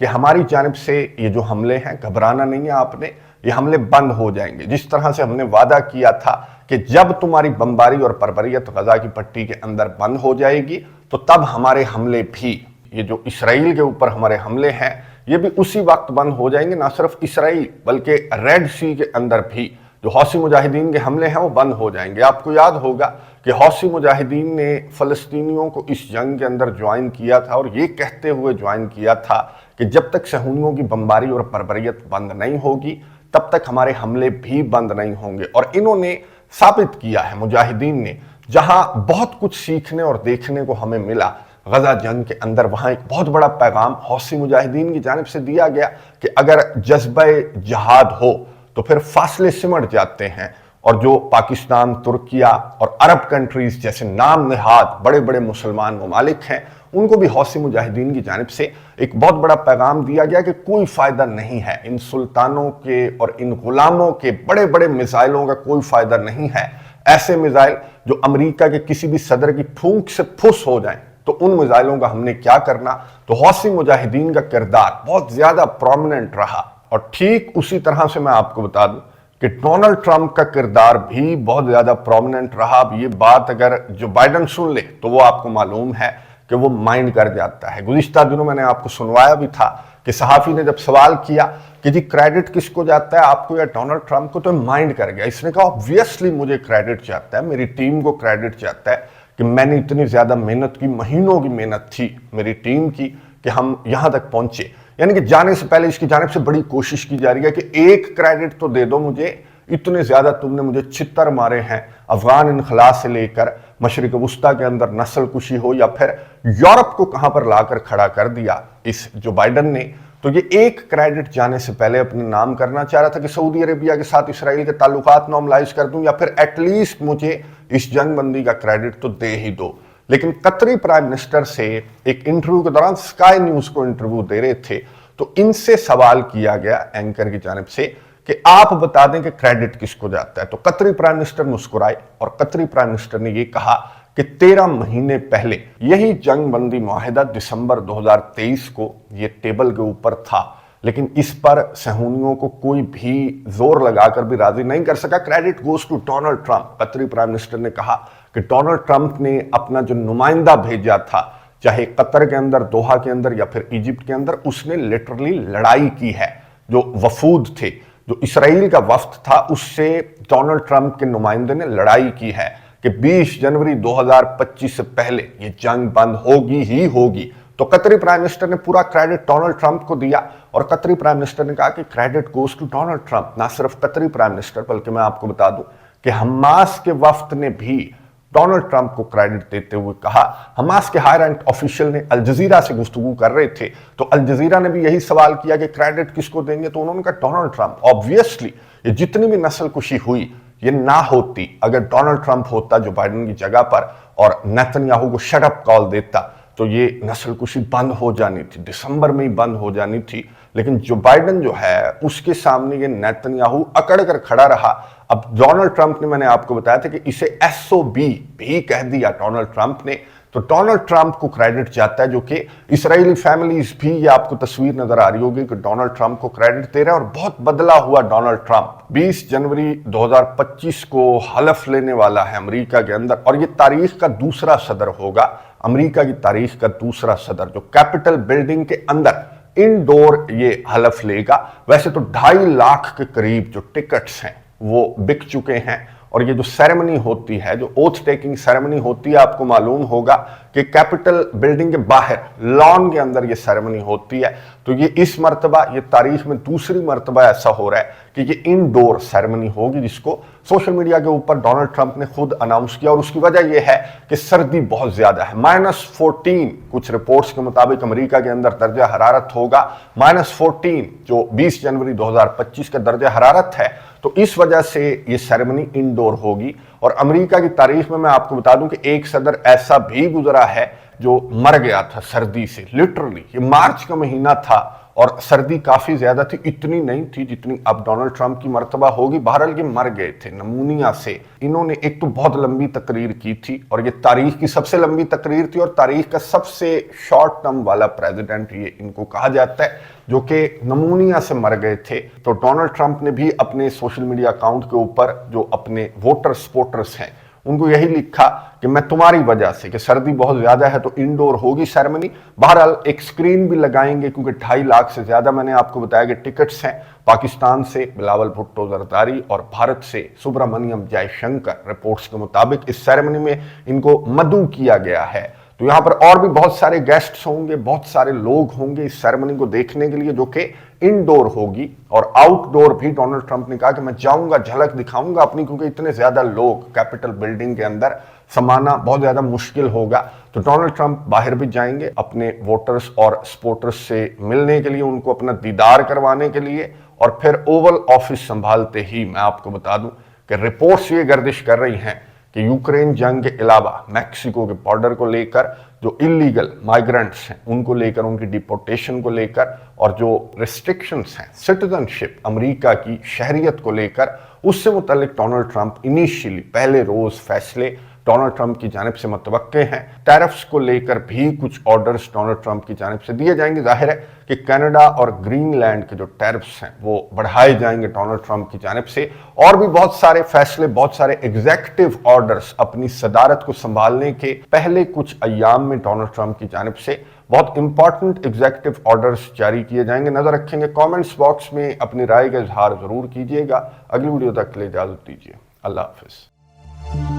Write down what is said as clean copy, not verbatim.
کہ ہماری جانب سے یہ جو حملے ہیں گھبرانا نہیں ہے آپ نے، یہ حملے بند ہو جائیں گے، جس طرح سے ہم نے وعدہ کیا تھا کہ جب تمہاری بمباری اور بربریت غزہ کی پٹی کے اندر بند ہو جائے گی تو تب ہمارے حملے بھی، یہ جو اسرائیل کے اوپر ہمارے حملے ہیں یہ بھی اسی وقت بند ہو جائیں گے۔ نہ صرف اسرائیل بلکہ ریڈ سی کے اندر بھی جو حوثی مجاہدین کے حملے ہیں وہ بند ہو جائیں گے۔ آپ کو یاد ہوگا کہ حوثی مجاہدین نے فلسطینیوں کو اس جنگ کے اندر جوائن کیا تھا اور یہ کہتے ہوئے جوائن کیا تھا کہ جب تک صہیونیوں کی بمباری اور بربریت بند نہیں ہوگی تب تک ہمارے حملے بھی بند نہیں ہوں گے، اور انہوں نے ثابت کیا ہے، مجاہدین نے، جہاں بہت کچھ سیکھنے اور دیکھنے کو ہمیں ملا غزہ جنگ کے اندر، وہاں ایک بہت بڑا پیغام حوثی مجاہدین کی جانب سے دیا گیا کہ اگر جذبہ جہاد ہو تو پھر فاصلے سمٹ جاتے ہیں، اور جو پاکستان، ترکیہ اور عرب کنٹریز جیسے نام نہاد بڑے بڑے مسلمان ممالک ہیں ان کو بھی حوثی مجاہدین کی جانب سے ایک بہت بڑا پیغام دیا گیا کہ کوئی فائدہ نہیں ہے ان سلطانوں کے اور ان غلاموں کے بڑے بڑے میزائلوں کا، کوئی فائدہ نہیں ہے۔ ایسے میزائل جو امریکہ کے کسی بھی صدر کی پھونک سے پھس ہو جائیں تو ان میزائلوں کا ہم نے کیا کرنا۔ تو حوثی مجاہدین کا کردار بہت زیادہ پرومیننٹ رہا، اور ٹھیک اسی طرح سے میں آپ کو بتا دوں کہ ڈونلڈ ٹرمپ کا کردار بھی بہت زیادہ پرومیننٹ رہا۔ اب یہ بات اگر جو بائیڈن سن لے تو وہ آپ کو معلوم ہے کہ وہ مائنڈ کر جاتا ہے۔ گزشتہ دنوں میں نے آپ کو سنوایا بھی تھا کہ صحافی نے جب سوال کیا کہ جی کریڈٹ کس کو جاتا ہے، آپ کو یا ڈونلڈ ٹرمپ کو، تو مائنڈ کر گیا۔ اس نے کہا obviously مجھے کریڈٹ چاہتا ہے، میری ٹیم کو کریڈٹ چاہتا ہے کہ میں نے اتنی زیادہ محنت کی، مہینوں کی محنت تھی میری ٹیم کی کہ ہم یہاں تک پہنچے۔ یعنی کہ جانے سے پہلے اس کی جانب سے بڑی کوشش کی جا رہی ہے کہ ایک کریڈٹ تو دے دو مجھے، اتنے زیادہ تم نے مجھے چھتر مارے ہیں، افغان انخلا سے لے کر مشرق وسطیٰ کے اندر نسل کشی ہو، یا پھر یورپ کو کہاں پر لا کر کھڑا کر دیا اس جو بائیڈن نے۔ تو یہ ایک کریڈٹ جانے سے پہلے اپنے نام کرنا چاہ رہا تھا کہ سعودی عربیہ کے ساتھ اسرائیل کے تعلقات نارملائز کر دوں، یا پھر ایٹ لیسٹ مجھے اس جنگ بندی کا کریڈٹ تو دے ہی دو۔ لیکن قطری پرائم منسٹر سے ایک انٹرویو کے دوران، سکائی نیوز کو انٹرویو دے رہے تھے، تو ان سے سوال کیا گیا اینکر کی جانب سے کہ آپ بتا دیں کہ کریڈٹ کس کو جاتا ہے۔ تو قطری پرائم منسٹر مسکرائے اور قطری پرائم منسٹر نے یہ کہا کہ 13 مہینے پہلے یہی جنگ بندی معاہدہ دسمبر 2023 کو یہ ٹیبل کے اوپر تھا، لیکن اس پر صہیونیوں کو کوئی بھی زور لگا کر بھی راضی نہیں کر سکا۔ Credit goes to Donald Trump. قطری پرائم منسٹر نے کہا کہ ڈونلڈ ٹرمپ نے اپنا جو نمائندہ بھیجا تھا، چاہے قطر کے اندر، دوحہ کے اندر یا پھر ایجپٹ کے اندر، اس نے لٹرلی لڑائی کی ہے۔ جو وفود تھے، جو اسرائیل کا وفد تھا، اس سے ڈونلڈ ٹرمپ کے نمائندے نے لڑائی کی ہے کہ 20 جنوری 2025 سے پہلے یہ جنگ بند ہوگی ہی ہوگی۔ تو قطری پرائم منسٹر نے پورا کریڈٹ ڈونلڈ ٹرمپ کو دیا، اور قطری پرائم منسٹر نے کہا کہ credit goes to Donald Trump. نہ صرف قطری پرائم منسٹر بلکہ میں آپ کو بتا دوں کہ حماس کے وفد نے بھی ڈونلڈ ٹرمپ کو کریڈٹ دیتے ہوئے کہا۔ حماس کے ہائی رینک آفیشل نے الجزیرہ سے گفتگو کر رہے تھے، تو الجزیرہ نے بھی یہی سوال کیا کہ کریڈٹ کس کو دیں گے، تو انہوں نے کہا ڈونلڈ ٹرمپ۔ آبویسلی یہ جتنی بھی نسل کشی ہوئی یہ نہ ہوتی اگر ڈونلڈ ٹرمپ ہوتا جو بائیڈن کی جگہ پر، اور نیتن یاہو کو شٹ اپ کال دیتا، تو یہ نسل کشی بند ہو جانی تھی، دسمبر میں ہی بند ہو جانی تھی۔ لیکن جو بائیڈن جو ہے اس کے سامنے یہ نیتن یاہو اکڑ کر کھڑا رہا۔ اب ڈونلڈ ٹرمپ نے، میں نے آپ کو بتایا تھا کہ اسے SOB بھی کہہ دیا ڈونلڈ ٹرمپ نے، تو ڈونلڈ ٹرمپ کو کریڈٹ چاہتا ہے، جو کہ اسرائیلی فیملیز بھی، یہ آپ کو تصویر نظر آ رہی ہوگی کہ ڈونلڈ ٹرمپ کو کریڈٹ دے رہے ہیں، اور بہت بدلا ہوا ڈونلڈ ٹرمپ 20 جنوری 2025 کو حلف لینے والا ہے امریکہ کے اندر، اور یہ تاریخ کا دوسرا صدر ہوگا، امریکہ کی تاریخ کا دوسرا صدر جو کیپٹل بلڈنگ کے اندر انڈور یہ حلف لے گا۔ ویسے تو 2.5 لاکھ کے قریب جو ٹکٹس ہیں وہ بک چکے ہیں، اور یہ جو سیریمنی ہوتی ہے، جو اوتھ ٹیکنگ سیریمنی ہوتی ہے، آپ کو معلوم ہوگا کہ کیپٹل بلڈنگ کے باہر لان کے اندر یہ سیریمنی ہوتی ہے۔ تو یہ اس مرتبہ، یہ تاریخ میں دوسری مرتبہ ایسا ہو رہا ہے کہ یہ انڈور سیریمنی ہوگی، جس کو سوشل میڈیا کے اوپر ڈونلڈ ٹرمپ نے خود اناؤنس کیا، اور اس کی وجہ یہ ہے کہ سردی بہت زیادہ ہے۔ -14 کچھ رپورٹس کے مطابق امریکہ کے اندر درجہ حرارت ہوگا، -14 جو 20 جنوری 2025 کا درجہ حرارت ہے۔ تو اس وجہ سے یہ سیریمنی انڈور ہوگی، اور امریکہ کی تاریخ میں آپ کو بتا دوں کہ ایک صدر ایسا بھی گزرا ہے جو مر گیا تھا سردی سے، لٹرلی۔ یہ مارچ کا مہینہ تھا اور سردی کافی زیادہ تھی، اتنی نہیں تھی جتنی اب ڈونلڈ ٹرمپ کی مرتبہ ہوگی۔ بہرحال یہ مر گئے تھے نمونیا سے۔ انہوں نے ایک تو بہت لمبی تقریر کی تھی اور یہ تاریخ کی سب سے لمبی تقریر تھی اور تاریخ کا سب سے شارٹ ٹرم والا پریزیڈنٹ یہ ان کو کہا جاتا ہے، جو کہ نمونیا سے مر گئے تھے۔ تو ڈونلڈ ٹرمپ نے بھی اپنے سوشل میڈیا اکاؤنٹ کے اوپر جو اپنے ووٹر سپورٹرز ہیں ان کو یہی لکھا کہ میں تمہاری وجہ سے، کہ سردی بہت زیادہ ہے تو انڈور ہوگی سیرمنی۔ بہرحال ایک سکرین بھی لگائیں گے کیونکہ 2.5 لاکھ سے زیادہ میں نے آپ کو بتایا کہ ٹکٹس ہیں۔ پاکستان سے بلاول بھٹو زرداری اور بھارت سے سبرامنیم جے شنکر، رپورٹس کے مطابق اس سیرمنی میں ان کو مدعو کیا گیا ہے۔ تو یہاں پر اور بھی بہت سارے گیسٹس ہوں گے، بہت سارے لوگ ہوں گے اس سیرمنی کو دیکھنے کے لیے، جو کہ انڈور ہوگی اور آؤٹ ڈور بھی۔ ڈونلڈ ٹرمپ نے کہا کہ میں جاؤں گا، جھلک دکھاؤں گا اپنی، کیونکہ اتنے زیادہ لوگ کیپٹل بلڈنگ کے اندر سمانا بہت زیادہ مشکل ہوگا۔ تو ڈونلڈ ٹرمپ باہر بھی جائیں گے اپنے ووٹرز اور سپورٹرز سے ملنے کے لیے، ان کو اپنا دیدار کروانے کے لیے، اور پھر اوول آفس سنبھالتے ہی میں آپ کو بتا دوں کہ رپورٹس یہ گردش کر رہی ہیں کہ یوکرین جنگ کے علاوہ میکسیکو کے بارڈر کو لے کر جو انلیگل مائیگرنٹس ہیں ان کو لے کر، ان کی ڈیپورٹیشن کو لے کر، اور جو ریسٹرکشنز ہیں سٹیزن شپ امریکہ کی شہریت کو لے کر، اس سے متعلق ڈونلڈ ٹرمپ انیشیلی پہلے روز فیصلے ڈونلڈ ٹرمپ کی جانب سے متوقع ہیں۔ ٹیرفز کو لے کر بھی کچھ آرڈرز ڈونلڈ ٹرمپ کی جانب سے دیے جائیں گے۔ ظاہر ہے کہ کینیڈا اور گرین لینڈ کے جو ٹیرفز ہیں وہ بڑھائے جائیں گے ڈونلڈ ٹرمپ کی جانب سے، اور بھی بہت سارے فیصلے، بہت سارے ایگزیکٹو آرڈرز اپنی صدارت کو سنبھالنے کے پہلے کچھ ایام میں ڈونلڈ ٹرمپ کی جانب سے بہت امپورٹنٹ ایگزیکٹو آرڈرز جاری کیے جائیں گے۔ نظر رکھیں گے، کامنٹس باکس میں اپنی رائے کا اظہار ضرور کیجیے گا۔ اگلی ویڈیو تک کے لیے اجازت دیجیے، اللہ حافظ۔